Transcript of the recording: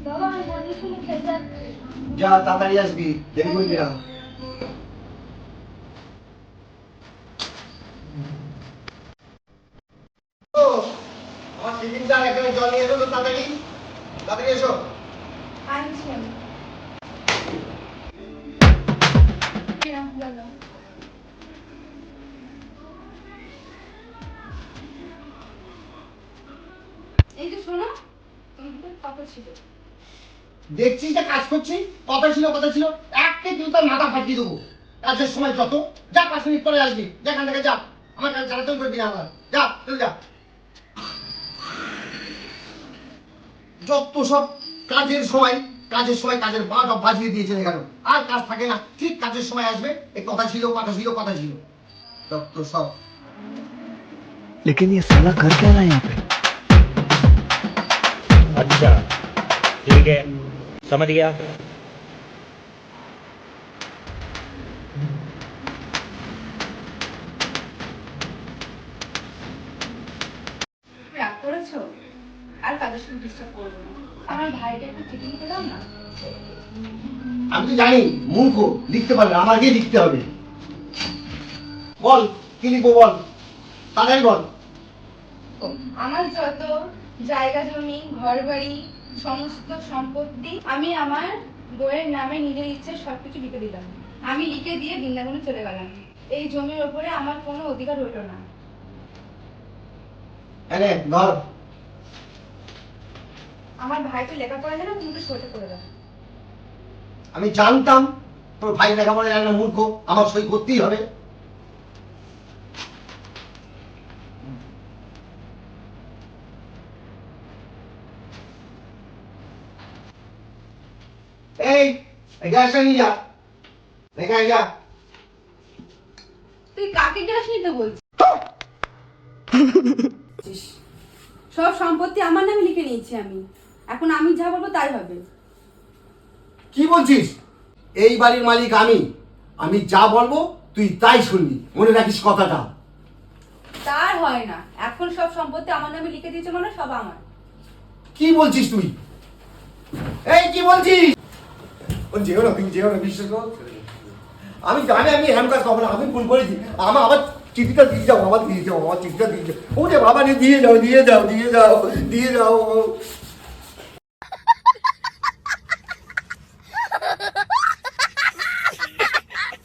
বাবা আমি বন্ধুর সঙ্গে খেলতে যাচ্ছি। যা তাড়াতাড়ি আসবি, দেরি করবি না। ও, আমার টিফিনটা এখানে জল নিয়ে এসো তো তাড়াতাড়ি, তাড়াতাড়ি এসো। আনছি আমি। বলো। এই যে শোনো, তোমাদের কথা ছিল। দেখছিস যে কাজ করছি, কথা ছিল একটা কিন্তু তোর মাথা ফাটিয়ে দেবো। কাজের সময় যত, যা 5 মিনিট পরে আসবি, যেখান থেকে যা, আমার কাছে জ্বালাতন করবি না আমার, যা তুই যা। যত সব কাজের সময় কাজের বারোটা বাজিয়ে দিয়েছে এখানে, আর কাজ থাকে না, ঠিক কাজের সময় আসবে, এই কথা ছিল যত সব। लेकिन ये साला कर क्या रहा है यहाँ पे? अच्छा ठीक है समझ गया রাগ করেছো? আর কাদের সঙ্গে ডিস্টার্ব করবো না। আমার ভাইকে একটু চিঠি লিখে দাও না। আমি তো জানি মূর্খ, লিখতে পারবে, আমাকে লিখতে হবে। বল কি লিখবো, বল তাড়াতাড়ি বল। আমার যত জায়গা জমি ঘর বাড়ি সমস্ত সম্পত্তি আমি আমার বইয়ের নামে নিজের ইচ্ছে সবকিছু লিখে দিলাম। আমি লিখে দিয়ে বৃন্দাবনে চলে গেলাম। এই জমির ওপরে আমার কোনো অধিকার হইল না। এনে ধর। আমার ভাই তো লেখাপড়া জানে, তুমি তো সইটা করে দাও। আমি জানতাম তোর ভাই লেখাপড়া জানে না, মূর্খ, আমার সই করতেই হবে। এই গ্যাসটা নিয়ে যা, রেখে যা। তুই কাকে গ্যাস নিতে বলছিস? সব সম্পত্তি আমার নামে লিখে নিয়েছি আমি। এখন আমি যা বলবো তাই হবে। কি বলছিস? এই বাড়ির মালিক আমি, আমি যা বলবো তুই তাই শুনবি, মনে রাখিস কথাটা। তার হয় না, এখন সব সম্পত্তি আমার নামে লিখে দিয়েছে মানে সব আমার। কি বলছিস তুই? এই কি বলছিস? ও যেও না, তুমি যেও না, বিশ্বাস করো। আমি জানি আমি এরকম কাজ করবো না, আমি ভুল করেছি। আমার চিঠিটা দিয়ে যাও, আমার চিঠিটা দিয়ে যাও। ওরে বাবা রে, দিয়ে যাও।